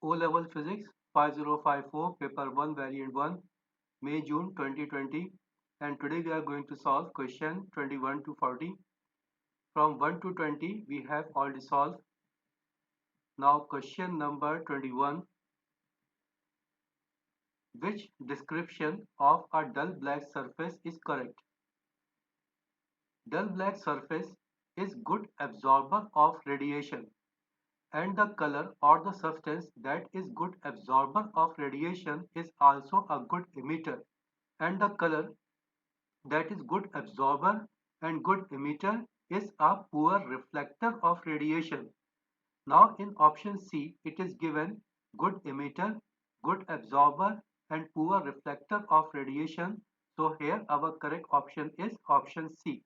O-Level Physics 5054 Paper 1 Variant 1 May-June 2020, and today we are going to solve question 21 to 40. From 1 to 20 we have already solved. Now question number 21. Which description of a dull black surface is correct? Dull black surface is good absorber of radiation, and the color or the substance that is good absorber of radiation is also a good emitter, and the color that is good absorber and good emitter is a poor reflector of radiation. Now in option C it is given good emitter, good absorber and poor reflector of radiation. So here our correct option is option C.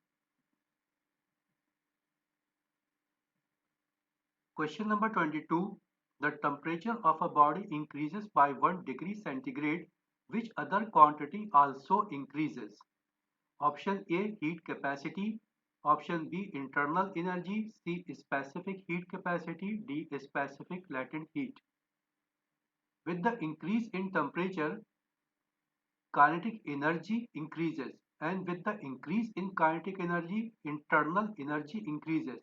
Question number 22. The temperature of a body increases by 1 degree centigrade. Which other quantity also increases? Option A, heat capacity. Option B, internal energy. C, specific heat capacity. D, specific latent heat. With the increase in temperature, kinetic energy increases, and with the increase in kinetic energy, internal energy increases,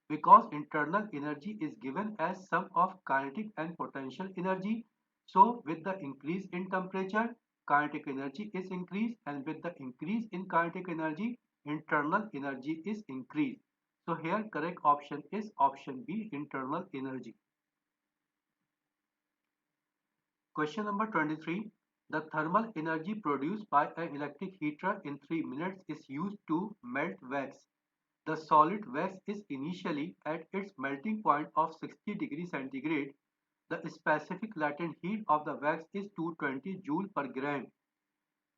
because internal energy is given as sum of kinetic and potential energy. So with the increase in temperature, kinetic energy is increased, and with the increase in kinetic energy, internal energy is increased. So here correct option is option B, internal energy. Question number 23. The thermal energy produced by an electric heater in 3 minutes is used to melt wax. The solid wax is initially at its melting point of 60 degrees centigrade. The specific latent heat of the wax is 220 joule per gram.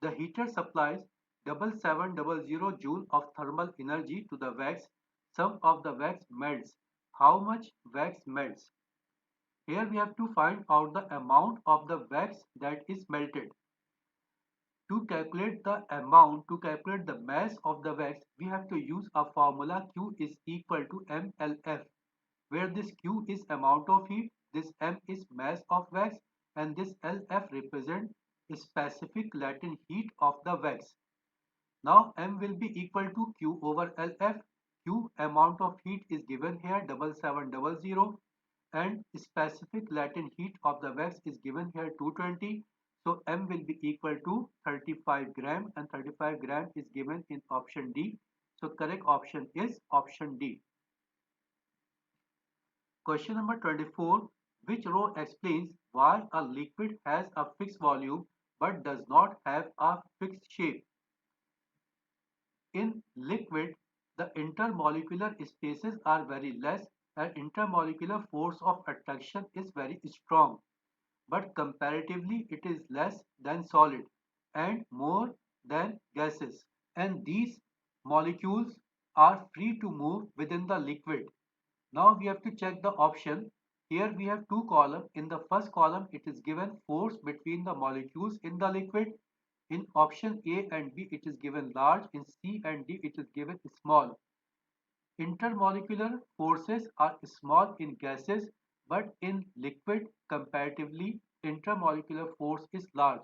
The heater supplies 7700 joule of thermal energy to the wax. Some of the wax melts. How much wax melts? Here we have to find out the amount of the wax that is melted. To calculate the amount, to calculate the mass of the wax, we have to use a formula Q is equal to mLF, where this Q is amount of heat, this M is mass of wax, and this LF represents specific latent heat of the wax. Now M will be equal to Q over LF. Q amount of heat is given here 7700, and specific latent heat of the wax is given here 220. So M will be equal to 35 gram, and 35 gram is given in option D. So correct option is option D. Question number 24. Which row explains why a liquid has a fixed volume but does not have a fixed shape? In liquid, the intermolecular spaces are very less and intermolecular force of attraction is very strong, but comparatively it is less than solid and more than gases. And these molecules are free to move within the liquid. Now we have to check the option. Here we have two columns. In the first column, it is given force between the molecules in the liquid. In option A and B, it is given large. In C and D, it is given small. Intermolecular forces are small in gases, but in liquid, comparatively, intermolecular force is large.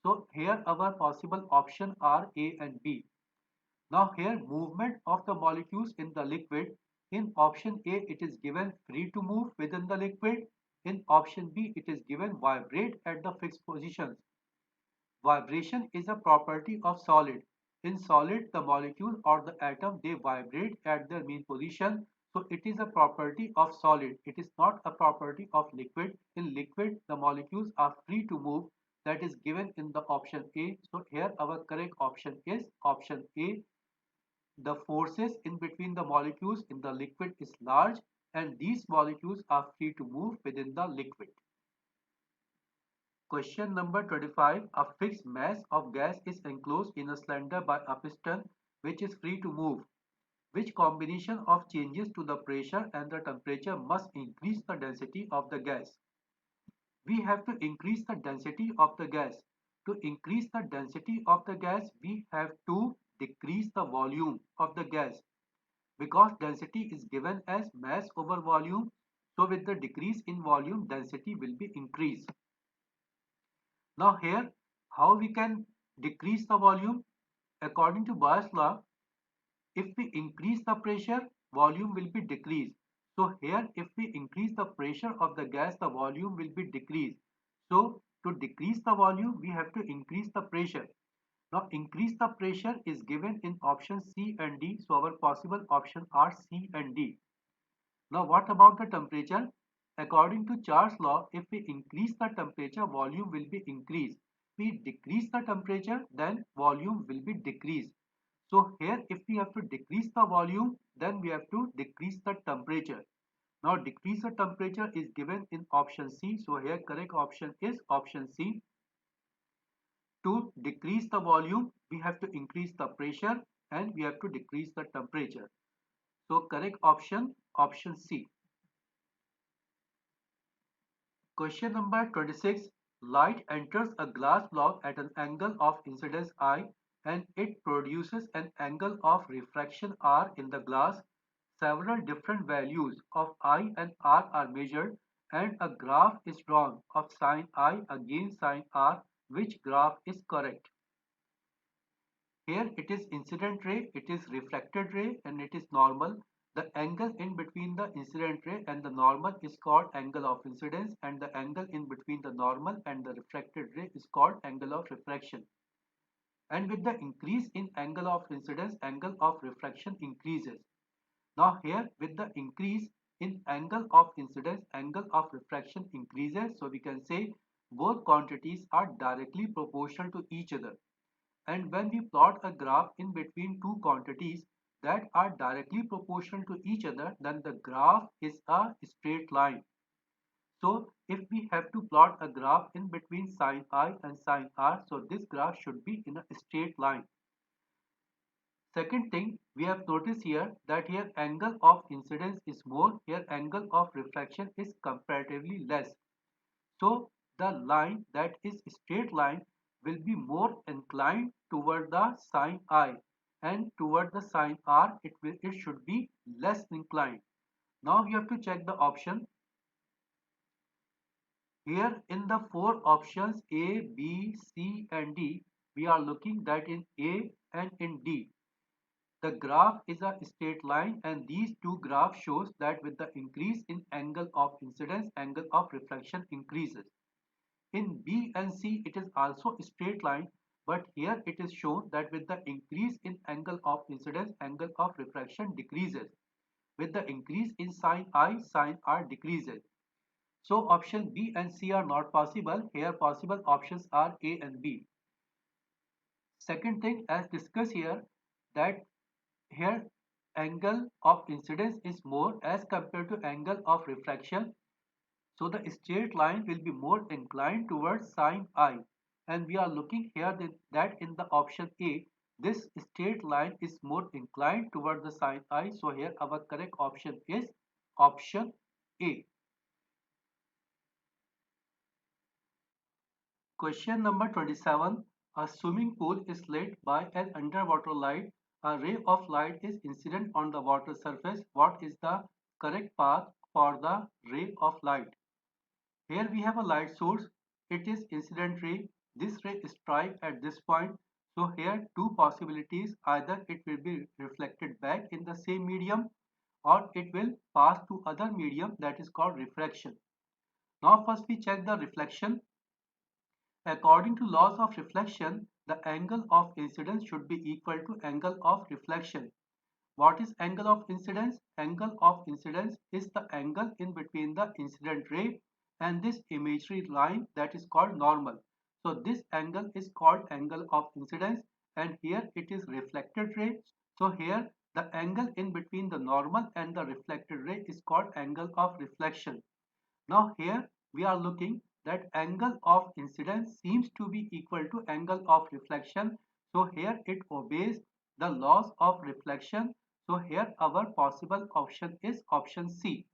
So here our possible options are A and B. Now here movement of the molecules in the liquid. In option A it is given free to move within the liquid. In option B it is given vibrate at the fixed positions. Vibration is a property of solid. In solid the molecule or the atom they vibrate at their mean position. So it is a property of solid. It is not a property of liquid. In liquid the molecules are free to move. That is given in the option A. So here our correct option is option A. The forces in between the molecules in the liquid is large, and these molecules are free to move within the liquid. Question number 25. A fixed mass of gas is enclosed in a cylinder by a piston which is free to move. Which combination of changes to the pressure and the temperature must increase the density of the gas? We have to increase the density of the gas. To increase the density of the gas, we have to decrease the volume of the gas. Because density is given as mass over volume, So with the decrease in volume, density will be increased. Now here, how we can decrease the volume? According to Boyle's law, if we increase the pressure, volume will be decreased. So here, if we increase the pressure of the gas, the volume will be decreased. So to decrease the volume, we have to increase the pressure. Now increase the pressure is given in option C and D. So our possible options are C and D. Now what about the temperature? According to Charles' law, if we increase the temperature, volume will be increased. If we decrease the temperature, then volume will be decreased. So here if we have to decrease the volume, then we have to decrease the temperature. Now decrease the temperature is given in option C. So here correct option is option C. To decrease the volume, we have to increase the pressure and we have to decrease the temperature. So correct option, option C. Question number 26. Light enters a glass block at an angle of incidence I and it produces an angle of refraction R in the glass. Several different values of I and R are measured and a graph is drawn of sin I against sin R. Which graph is correct? Here it is incident ray, it is reflected ray and it is normal. The angle in between the incident ray and the normal is called angle of incidence and the angle in between the normal and the reflected ray is called angle of refraction. And with the increase in angle of incidence, angle of refraction increases. Now here with the increase in angle of incidence, angle of refraction increases. So we can say both quantities are directly proportional to each other. And when we plot a graph in between two quantities that are directly proportional to each other, then the graph is a straight line. So if we have to plot a graph in between sin I and sin R, so this graph should be in a straight line. Second thing, we have noticed here that here angle of incidence is more, here angle of refraction is comparatively less. So the line that is straight line will be more inclined toward the sin I and toward the sin R it should be less inclined. Now we have to check the option. Here in the four options A, B, C and D, we are looking that in A and in D. The graph is a straight line and these two graphs shows that with the increase in angle of incidence, angle of reflection increases. In B and C, it is also a straight line, but here it is shown that with the increase in angle of incidence, angle of refraction decreases. With the increase in sin I, sin R decreases. So option B and C are not possible. Here possible options are A and B. Second thing as discussed here that here angle of incidence is more as compared to angle of refraction. So the straight line will be more inclined towards sin I. And we are looking here that in the option A, this straight line is more inclined towards the sin I. So here our correct option is option A. Question number 27. A swimming pool is lit by an underwater light. A ray of light is incident on the water surface. What is the correct path for the ray of light? Here we have a light source. It is incident ray. This ray strikes at this point. So here two possibilities. Either it will be reflected back in the same medium or it will pass to other medium that is called refraction. Now first we check the reflection. According to laws of reflection, the angle of incidence should be equal to angle of reflection. What is angle of incidence? Angle of incidence is the angle in between the incident ray and this imaginary line that is called normal. So this angle is called angle of incidence and here it is reflected ray. So here the angle in between the normal and the reflected ray is called angle of reflection. Now here we are looking that angle of incidence seems to be equal to angle of reflection. So here it obeys the laws of reflection. So here our possible option is option C.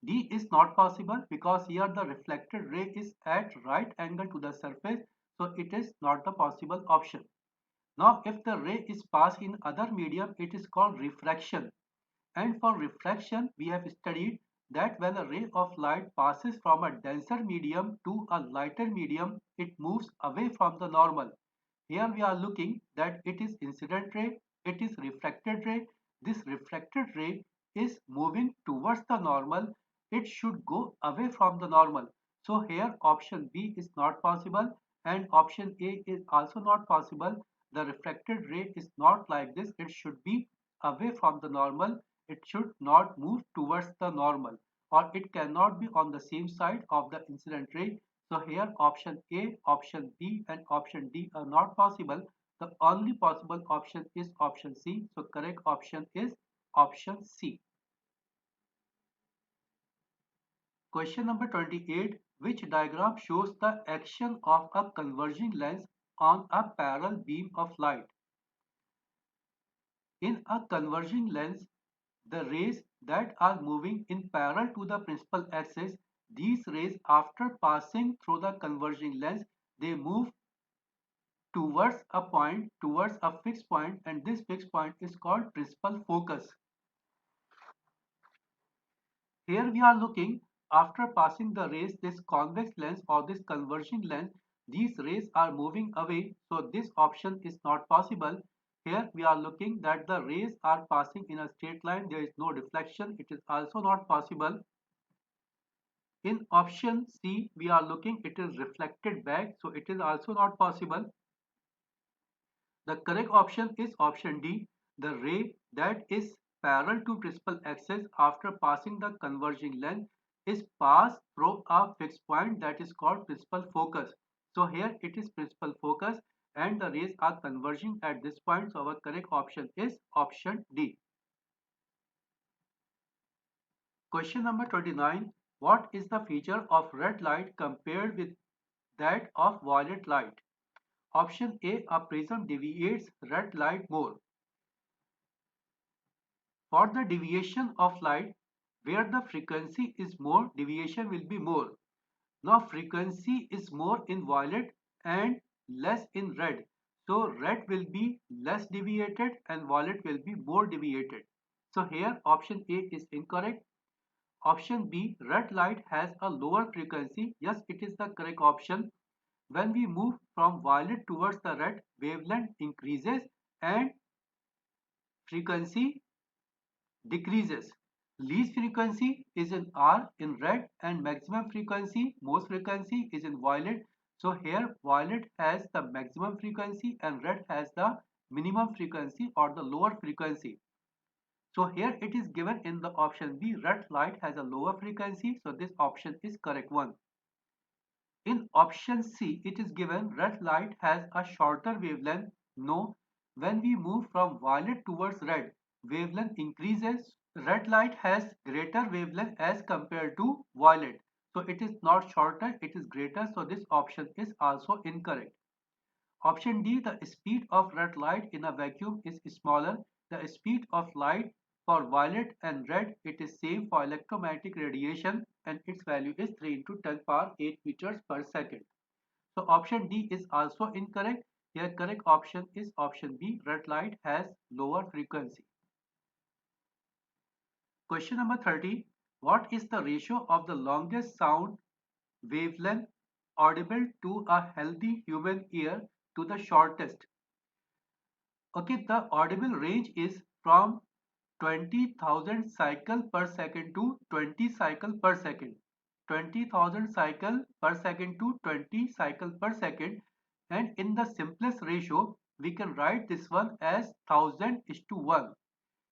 D is not possible because here the reflected ray is at right angle to the surface. So it is not the possible option. Now if the ray is passed in other medium, it is called refraction. And for refraction, we have studied that when a ray of light passes from a denser medium to a lighter medium, it moves away from the normal. Here we are looking that it is incident ray, it is refracted ray. This refracted ray is moving towards the normal. It should go away from the normal. So here option B is not possible and option A is also not possible. The refracted ray is not like this. It should be away from the normal. It should not move towards the normal, or it cannot be on the same side of the incident ray. So here option A, option B and option D are not possible. The only possible option is option C. So correct option is option C. Question number 28. Which diagram shows the action of a converging lens on a parallel beam of light? In a converging lens, the rays that are moving in parallel to the principal axis, these rays after passing through the converging lens, they move towards a fixed point, and this fixed point is called principal focus. Here we are looking after passing the rays, this convex lens or this converging lens, these rays are moving away, so this option is not possible. Here we are looking that the rays are passing in a straight line, there is no deflection, it is also not possible. In option C, we are looking it is reflected back, so it is also not possible. The correct option is option D. The ray that is parallel to principal axis after passing the converging lens is passed through a fixed point that is called principal focus. So here it is principal focus and the rays are converging at this point. So our correct option is option D. Question number 29. What is the feature of red light compared with that of violet light? Option A, a prism deviates red light more. For the deviation of light, where the frequency is more, deviation will be more. Now frequency is more in violet and less in red. So red will be less deviated and violet will be more deviated. So here option A is incorrect. Option B, red light has a lower frequency. Yes, it is the correct option. When we move from violet towards the red, wavelength increases and frequency decreases. Least frequency is in R in red and maximum frequency, most frequency is in violet. So here violet has the maximum frequency and red has the minimum frequency or the lower frequency. So here it is given in the option B, red light has a lower frequency. So this option is correct one. In option C, it is given red light has a shorter wavelength. No, when we move from violet towards red, wavelength increases. Red light has greater wavelength as compared to violet. So it is not shorter, it is greater. So this option is also incorrect. Option D, the speed of red light in a vacuum is smaller. The speed of light for violet and red, it is same for electromagnetic radiation and its value is 3 into 10 power 8 meters per second. So option D is also incorrect. Here correct option is option B, red light has lower frequency. Question number 30. What is the ratio of the longest sound wavelength audible to a healthy human ear to the shortest? Okay, the audible range is from 20,000 cycle per second to 20 cycle per second. 20,000 cycle per second to 20 cycle per second. And in the simplest ratio, we can write this one as 1000 is to 1.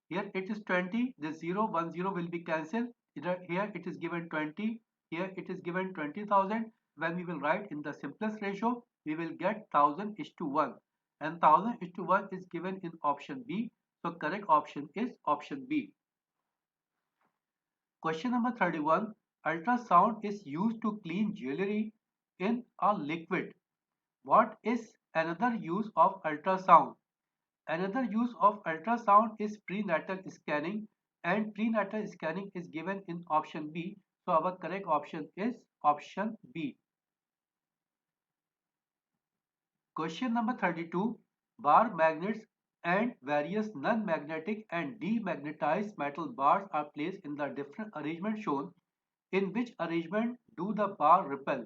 Here it is 20, the 0, 1, 0 will be cancelled. Here it is given 20, here it is given 20,000. When we will write in the simplest ratio, we will get 1000 is to 1. And 1000 is to 1 is given in option B. So correct option is option B. Question number 31. Ultrasound is used to clean jewelry in a liquid. What is another use of ultrasound? Another use of ultrasound is prenatal scanning and prenatal scanning is given in option B. So our correct option is option B. Question number 32. Bar magnets and various non-magnetic and demagnetized metal bars are placed in the different arrangement shown. In which arrangement do the bar repel?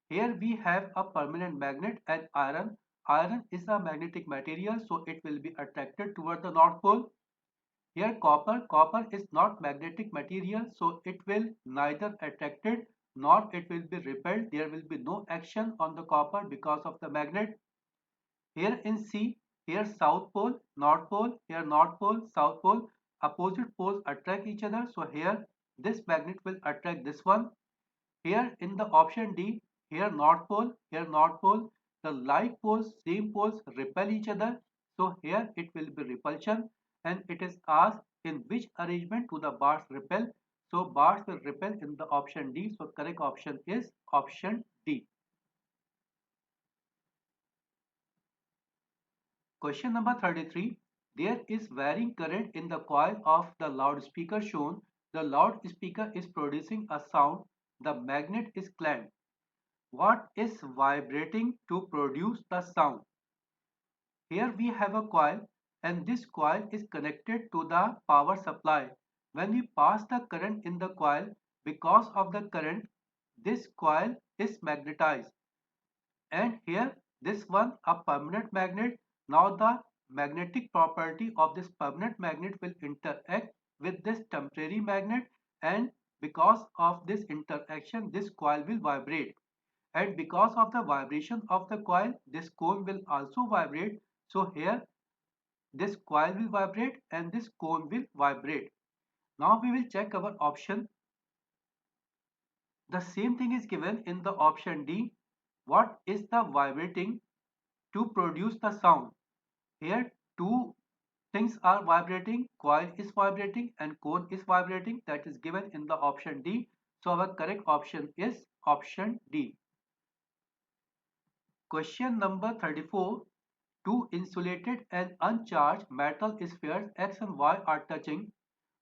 Here we have a permanent magnet and iron. Iron is a magnetic material, so it will be attracted toward the North Pole. Here copper is not magnetic material, so it will neither attracted nor it will be repelled. There will be no action on the copper because of the magnet. Here in C, here South Pole, North Pole, here North Pole, South Pole, opposite poles attract each other. So here this magnet will attract this one. Here in the option D, here North Pole, the like poles, same poles repel each other. So here it will be repulsion, and it is asked in which arrangement do the bars repel. So bars will repel in the option D. So correct option is option D. Question number 33. There is varying current in the coil of the loudspeaker shown. The loudspeaker is producing a sound. The magnet is clamped. What is vibrating to produce the sound? Here we have a coil, and this coil is connected to the power supply. When we pass the current in the coil, because of the current, this coil is magnetized. And here this one a permanent magnet. Now the magnetic property of this permanent magnet will interact with this temporary magnet, and because of this interaction this coil will vibrate, and because of the vibration of the coil this cone will also vibrate. So here this coil will vibrate and this cone will vibrate. Now we will check our option. The same thing is given in the option D. What is the vibrating to produce the sound? Here two things are vibrating, coil is vibrating and cone is vibrating, that is given in the option D. So our correct option is option D. Question number 34. Two insulated and uncharged metal spheres X and Y are touching.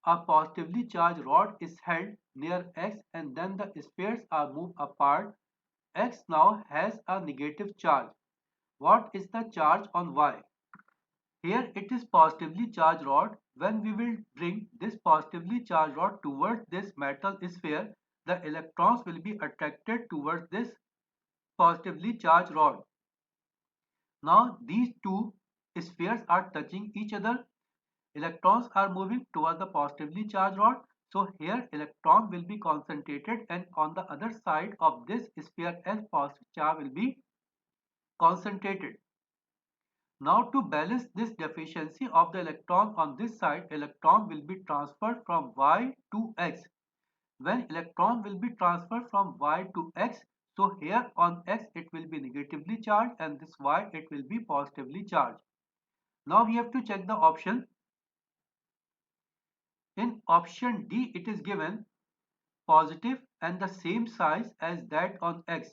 A positively charged rod is held near X and then the spheres are moved apart. X now has a negative charge. What is the charge on Y? Here it is positively charged rod. When we will bring this positively charged rod towards this metal sphere, the electrons will be attracted towards this positively charged rod. Now these two spheres are touching each other. Electrons are moving toward the positively charged rod. So here electron will be concentrated, and on the other side of this sphere S positive charge will be concentrated. Now to balance this deficiency of the electron on this side, electron will be transferred from Y to X. When electron will be transferred from Y to X, so here on X it will be negatively charged and this Y it will be positively charged. Now we have to check the option. In option D it is given positive and the same size as that on X.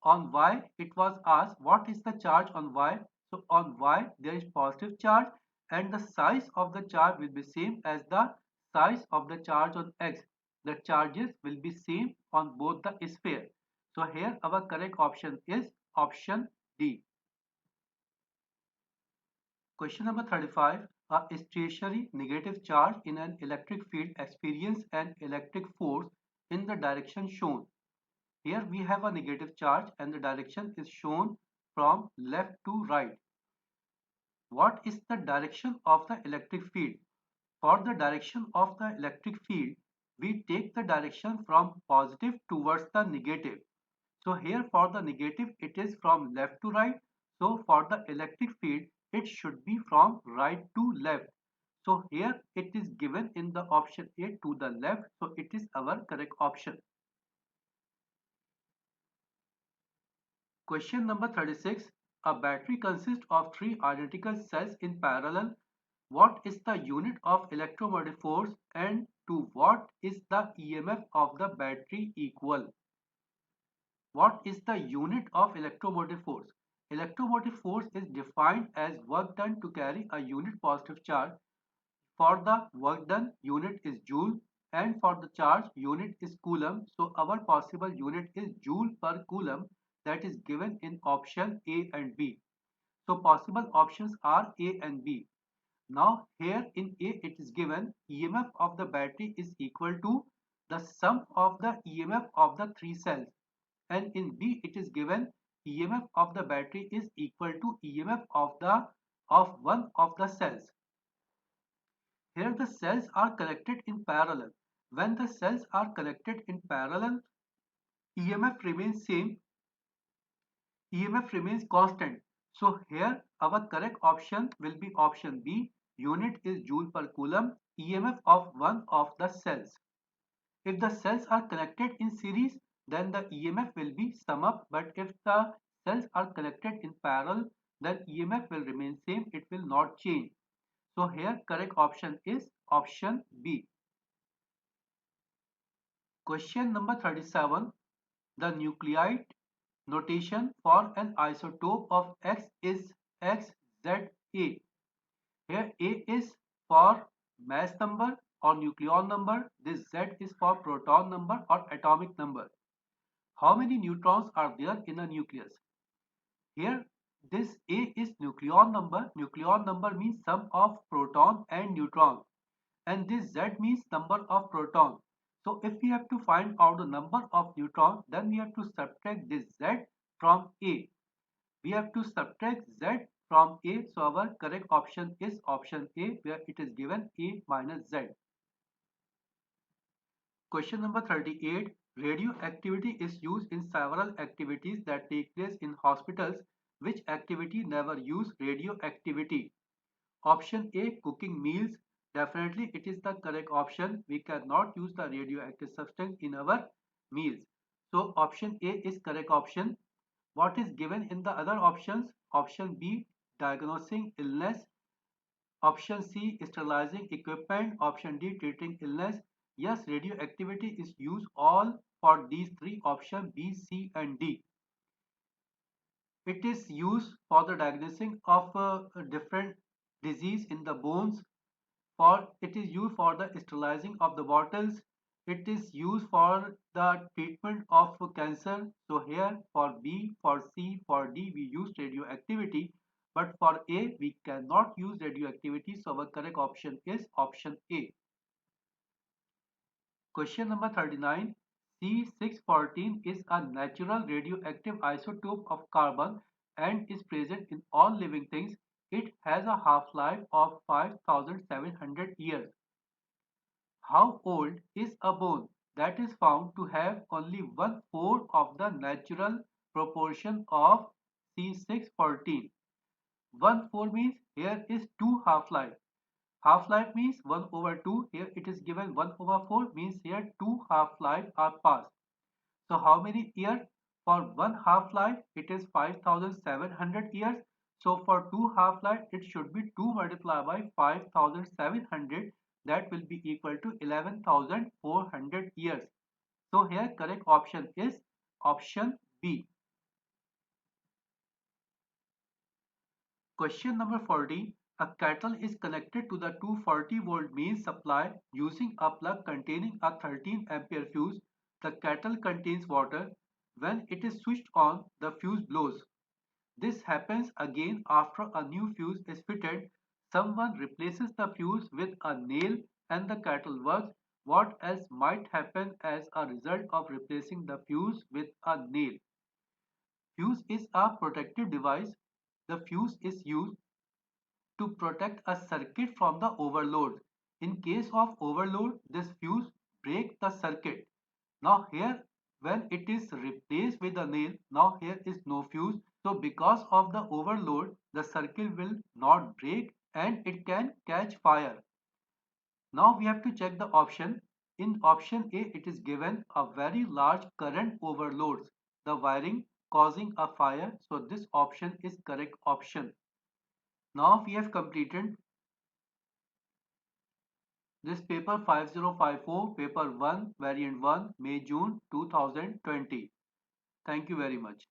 On Y it was asked what is the charge on Y. So on Y there is positive charge and the size of the charge will be same as the size of the charge on X. The charges will be same on both the sphere. So here our correct option is option D. Question number 35. A stationary negative charge in an electric field experiences an electric force in the direction shown. Here we have a negative charge and the direction is shown from left to right. What is the direction of the electric field? For the direction of the electric field, we take the direction from positive towards the negative. So here for the negative, it is from left to right. So for the electric field, it should be from right to left. So here it is given in the option A to the left. So it is our correct option. Question number 36. A battery consists of three identical cells in parallel. What is the unit of electromotive force and to what is the EMF of the battery equal? What is the unit of electromotive force? Electromotive force is defined as work done to carry a unit positive charge. For the work done, unit is joule, and for the charge, unit is coulomb. So our possible unit is joule per coulomb, that is given in option A and B. So possible options are A and B. Now here in A it is given EMF of the battery is equal to the sum of the EMF of the three cells, and in B it is given EMF of the battery is equal to EMF of one of the cells. Here the cells are connected in parallel. When the cells are connected in parallel, EMF remains same, EMF remains constant. So here our correct option will be option B. Unit is joule per coulomb, EMF of one of the cells. If the cells are connected in series, then the EMF will be sum up, but if the cells are connected in parallel, then EMF will remain same, it will not change. So here correct option is option B. Question number 37. The nuclide notation for an isotope of X is XZA. Here A is for mass number or nucleon number. This Z is for proton number or atomic number. How many neutrons are there in a nucleus? Here this A is nucleon number. Nucleon number means sum of proton and neutron. And this Z means number of proton. So if we have to find out the number of neutron, then we have to subtract this Z from A. We have to subtract Z from A. So our correct option is option A, where it is given A minus Z. Question number 38. Radioactivity is used in several activities that take place in hospitals. Which activity never use radioactivity? Option A, cooking meals. Definitely it is the correct option. We cannot use the radioactive substance in our meals. So option A is correct option. What is given in the other options? Option B, diagnosing illness. Option C, sterilizing equipment. Option D, treating illness. Yes, radioactivity is used all for these three options B, C and D. It is used for the diagnosing of different disease in the bones. For it is used for the sterilizing of the bottles. It is used for the treatment of cancer. So here for B, for C, for D we use radioactivity, but for A we cannot use radioactivity. So our correct option is option A. Question number 39. C614 is a natural radioactive isotope of carbon and is present in all living things. It has a half-life of 5700 years. How old is a bone that is found to have only 1/4 of the natural proportion of C614? 1/4 means here is 2 half-life. Half-life means 1 over 2. Here it is given 1 over 4 means here 2 half-life are passed. So how many years? For 1 half-life it is 5700 years. So for 2 half-life it should be 2 multiplied by 5700, that will be equal to 11,400 years. So here correct option is option B. Question number 40. A kettle is connected to the 240-volt main supply using a plug containing a 13 ampere fuse. The kettle contains water. When it is switched on, the fuse blows. This happens again after a new fuse is fitted. Someone replaces the fuse with a nail and the kettle works. What else might happen as a result of replacing the fuse with a nail? Fuse is a protective device. The fuse is used to protect a circuit from the overload. In case of overload, this fuse breaks the circuit. Now here, when it is replaced with a nail, now here is no fuse. So because of the overload, the circuit will not break and it can catch fire. Now we have to check the option. In option A, it is given a very large current overloads the wiring causing a fire. So this option is correct option. Now we have completed this paper 5054, paper 1, variant 1, May June 2020. Thank you very much.